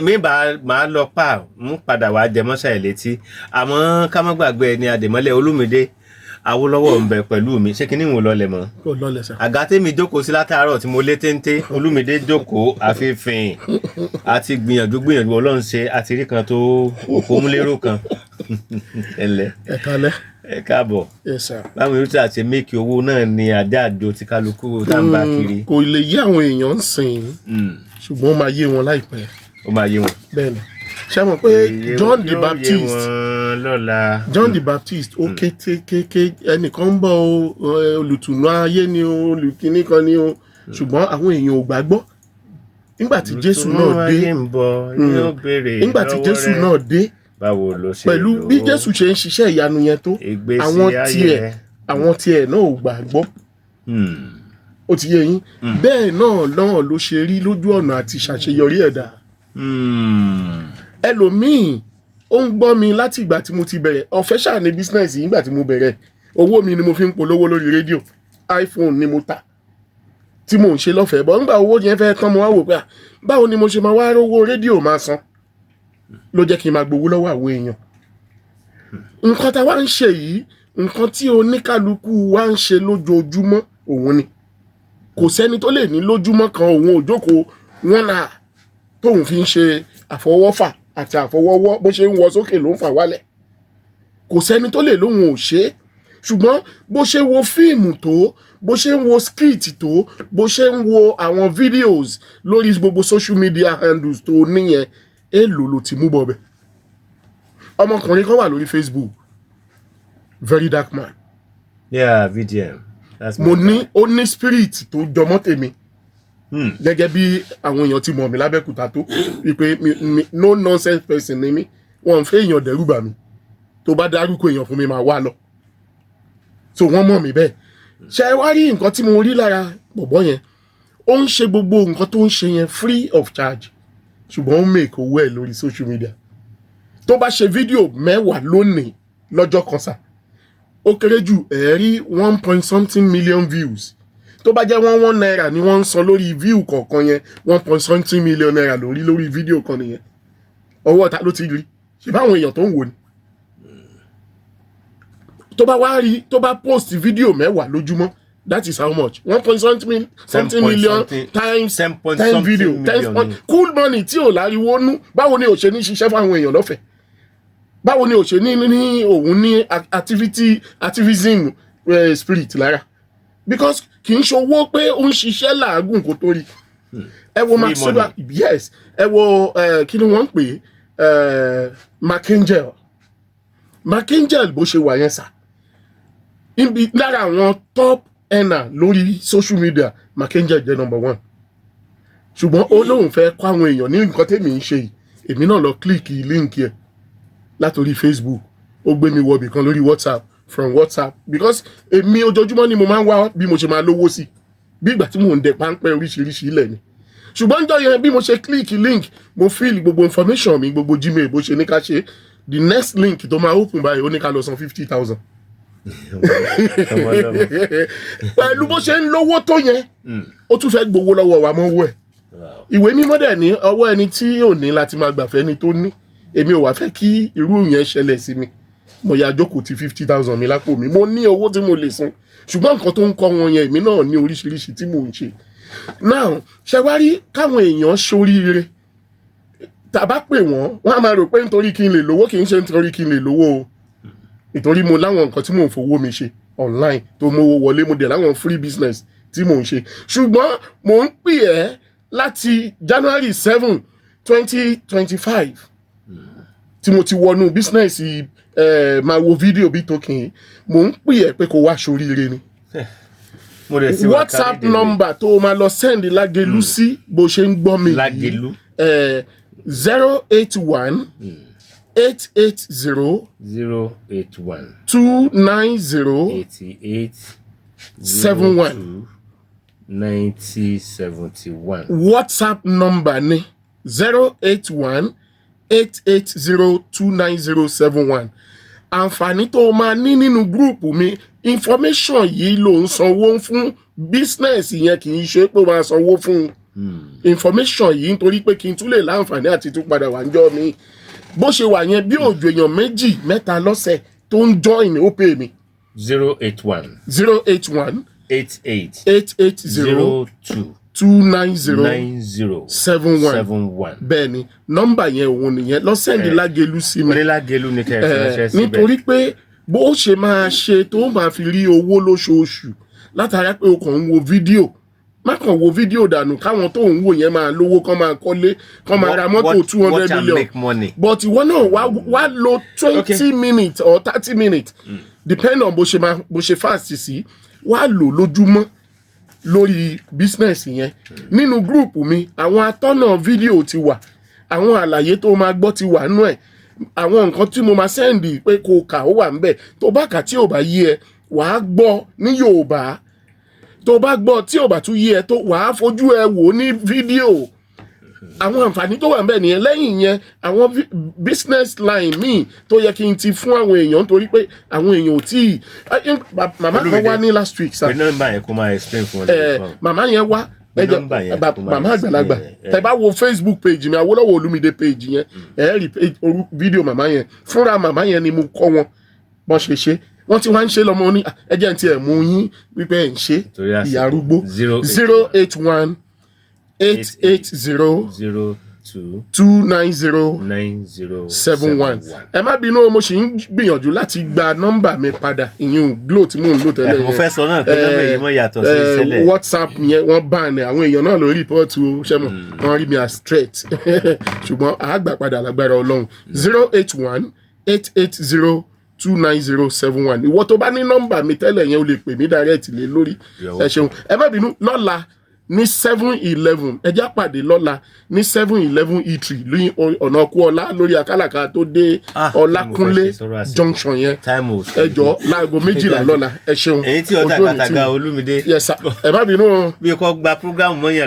mi máa lọ pa mú padà wá jẹmọ́sà ẹ̀ létí àmọ́ ká má gbàgbé ẹni àdèmọ́lẹ̀ Olúmídé Awólọ́wọ̀ ń bẹ pẹ̀lú mi ṣé kí ni ìwọ̀n lọlẹ̀ mọ́. Kò lọlẹ̀ sà. Àga tèmi jókòó sí látàárọ̀ tí mo lé téńté Olúmídé jókòó àfihàn àti gbìyànjú Ọlọ́run ṣe àti rí kan tó òpómúlérò kan. Ẹ̀lẹ́. Ẹ kálẹ́. Ẹ káàbọ̀. Yes sir. Báwo ni ó ti àti méèkì owó náà ni àjáàjò tí kálukú tá ń bá kiri. Kò lè yé àwọn èèyàn ń sìn ṣùgbọ́n ó máa yé wọn láìpẹ́. Ó máa yé wọn. Bẹ́ẹ̀ni. Ṣé mọ̀ pé John the Baptist John the Baptist ó kété ẹnìkan ń bọ̀ olùtùnú ayé ni o olùkíní kan ni o ṣùgbọ́n àwọn èèyàn ò gbàgbọ́. Nígbà tí Jésù náà dé nígbà tí Jésù náà dé pẹ̀lú bí Jésù ṣe ń ṣiṣẹ́ ìyanu yẹn tó àwọn tiẹ̀ náà ò gbàgbọ́. Ó ti yé yín bẹ́ẹ̀ náà ló ṣe rí lójú ọ̀nà àti ṣàṣeyọrí ẹ̀dá. Ẹlòmíì ó ń gbọ́ mi láti ìgbà tí mo ti bẹ̀rẹ̀ ọ̀fẹ́ ṣáà ní bísínẹ́sì nígbà tí mo bẹ̀rẹ̀ owó mi ni mo fi ń polówó lórí rédíò iPhone ni mo ta tí mò ń ṣe lọ́fẹ̀ẹ́ bọ́ nígbà owó yẹn fẹ́ tán mo wá wò pé báwo ni mo ṣe máa wá rówó rédíò máa san ló jẹ́ kí n máa gbowó lọ́wọ́ àwọn èèyàn. Nǹkan tá a wá ń ṣe yìí nǹkan tí oníkálukú wá ń ṣe lójoojúmọ́ òun ni kò sẹ́ni tó lè ní lójúmọ́ kan òun ò jókòó wọn náà tóun fi ń ṣe àfọwọ́fà àti àfọwọ́wọ́ bó ṣe ń wọ sókè ló ń fà wálẹ̀ kò sẹ́ni tó lè lóhun ò ṣe é ṣùgbọ́n bó ṣe wo fíìmù tó bó ṣe ń wo skit tó bó ṣe ń wo àwọn videos lórí gbogbo social media handles tó níyẹn èlò ló ti mú bọ̀bẹ̀. Ọmọkùnrin kan wà lórí Facebook very dark man. Yeah, VDM. Mo ní ó ní spirit tó jọmọ́ tèmi. Gẹ́gẹ́ bí àwọn èèyàn ti mọ̀ mí lábẹ́kúta tó wípé no nonsense person ni mí wọ́n fẹ́ èèyàn dẹ́rùbà mi tó bá dárúkọ èèyàn fún mi máa wá lọ so wọ́n mọ̀ mí bẹ́ẹ̀. Ṣé wá rí nǹkan tí mo rí lára bọ̀bọ́ yẹn ó ń ṣe gbogbo nǹkan tó ń ṣe yẹn free of charge ṣùgbọ́n ó make owó ẹ̀ lórí social media. Tó bá ṣe fídíò 10 lónìí lọ́jọ́ kan sà ó kéré jù ẹ̀rí 1.something million views. Tó bá jẹ́ 1 naira ni wọ́n ń san lórí view kọ̀ọ̀kan yẹn 1.something million naira lórí fídíò kan nìyẹn. Ọwọ́ ta ló ti rí ṣe báwọn èèyàn tó ń wò ni. Tó bá wá rí tó bá post fídíò 10 lójúmọ́ that is how much 1.something million times 10 video 10 cool money tí ò láriwo nú. Báwo ni ò ṣe ní ṣiṣẹ́ fáwọn èèyàn lọ́fẹ̀ẹ́ báwo ni ò ṣe ní òun ní activism spirit lára because kì í ṣowó pé ó ń ṣiṣẹ́ làágùn kó tó rí. Ẹ wo Maxwell yes ẹ wo kí ni wọ́n ń pè Markangel bó ṣe wà yẹn sà ibi lára àwọn top earner lórí social media Markangel jẹ́ number 1 ṣùgbọ́n ó lóun fẹ́ kọ́ àwọn èèyàn ní nǹkan tèmi ń ṣe yìí èmi náà lọ click link yẹn látòrí Facebook ó gbé mi wọbì kan lórí WhatsApp from WhatsApp because èmi ojoojúmọ́ ni mo máa ń wá bí mo ṣe máa lówó sí bí ìgbà tí mò ń dẹ páńpẹ́ oríṣiríṣi ilẹ̀ ni ṣùgbọ́n níjọ́ yẹn bí mo ṣe click link mo fill gbogbo information mi gbogbo Gmail bó ṣe ní ká ṣe the next link tó máa open báyìí ó ní ká lọ san 50,000 pẹ̀lú bó ṣe ń lówó tó yẹn ó tún fẹ́ gbowó lọ́wọ́ wa mọ́ owó ẹ̀ ìwé mímọ́ dẹ̀ ní ọwọ́ ẹni tí ò ní láti máa gbàfẹ́ ni tó ní èmi ò wá fẹ́ kí irú yẹn ṣẹlẹ̀ sí mi mo yà jókòó ti 50,000 mi lápò mi mo ní owó tí mo lè san ṣùgbọ́n nǹkan tó ń kọ́ wọn yẹn èmi náà ní oríṣiríṣi tí mò ń ṣe now ṣe wá rí káwọn èèyàn ṣoríire tàbá pè wọ́n á máa rò pé nítorí kí n lè lówó kì í ṣe nítorí kí n lè lówó o nítorí mo láwọn nǹkan tí mò ń fowó mi ṣe online tó mówó wọlé mo dẹ̀ láwọn free business tí mò ń ṣe ṣùgbọ́n mò ń pè ẹ́ láti January 7, 2025 tí mo ti wọnú business máa wo fídíò bí token mò ń pè ẹ́ pé kó wá ṣoríire ni WhatsApp number tó máa lọ send Lágelú sí bó ṣe ń gbọ́ mi Lágelú 081 880 290 71 9071 WhatsApp number ni 081 880 29071 àǹfààní tó máa ní nínú gúrùpù mi information yìí ló ń sanwó fún business yẹn kì í ṣe pé máa sanwó fún information yìí nítorí pé kí n tún lè láǹfààní àti tún padà wà níjọ́ mi bó ṣe wà yẹn bí òjò èèyàn 2-3 lọ́sẹ̀ tó ń join ó pè mí. 081 081 88 880 290 71 bẹ́ẹ̀ ni nọ́mbà yẹn òun nìyẹn lọ sẹ́ndì Lágelú sí mi. Lágelú ní kẹ́ẹ̀fẹ́ síbẹ̀. nítorí pé bó ṣe máa ṣe tó máa fi rí owó lóṣooṣù látara pé o kàn ń wo fídíò má kàn wo fídíò dànù káwọn tó ń wò yẹn máa lówó kán máa kọ́lé kán máa ra mọ́tò 200 million but ìwọ náà wá lo 20 minutes or 30 minutes depend on bó ṣe fast sí wá lò lójúmọ́ lórí business yẹn nínú gúrùpù mi àwọn atọ́nà fídíò ti wà àwọn àlàyé tó máa gbọ́ ti wà nú ẹ̀ àwọn nǹkan tí mo máa sẹ́ndì pé kò kà ó wà ńbẹ̀ tó bá kà tí ò bá yé ẹ wàá gbọ́ ní Yorùbá tó bá gbọ́ tí ò bá tún yé ẹ tó wàá fojú ẹ wò ní fídíò àwọn àǹfààní tó wà ńbẹ̀ nìyẹn lẹ́yìn yẹn àwọn business line míì tó yẹ kí n ti fún àwọn èèyàn nítorí pé àwọn èèyàn ò tí màmá kan wá ní last week sir. nọ́mbà yẹn kó máa explain fún ọ. màmá yẹn wá màmá àgbàlagbà tẹ́ bá wo Facebook page mi Awólọ́wọ̀ Olúmídé page yẹn ẹ rí fídíò màmá yẹn fúnra màmá yẹn ni mo kọ́ wọn bọ́n ṣe ṣe wọ́n ti wá ń ṣe lọ́mọ ní ẹjẹ́ ti ẹ̀ mú yín wípé ẹ̀ ń ṣe ìyá arúgbó 081 880 290 71 ẹ má bínú mo ṣì ń gbìyànjú láti gba nọ́mbà mi padà ìyún Glo tí mò ń lò tẹ́lẹ̀ yẹn mo fẹ́ sọ náà pé nọ́mbà yìí mọ̀ yàtọ̀ sí ìṣẹ̀lẹ̀ WhatsApp yẹn wọ́n bá ní àwọn èèyàn náà lórí rìpọ́ọ̀tù ṣẹ́mọ̀ wọ́n rí mi as straight ṣùgbọ́n àgbà padà lágbára Ọlọ́run 081 880 29071 ìwọ tó bá ní nọ́mbà mi tẹ́lẹ̀ yẹn o lè pè mí direct lé lórí ẹ ṣeun ẹ má bínú lọ́la ní 7-11 ẹjẹ́ àpàdé lọ́la ní 7-11 E3 lóyún ọ̀nà Kúọlá lórí Akálàká tó dé Ọlákúnlé junction yẹn ẹjọ́ láago 12 lọ́la ẹ ṣeun. èyí tí ọjà Gàtàgà Olúmídé yes sir ẹ má bínú. bí kò gba program mọ́ yẹn.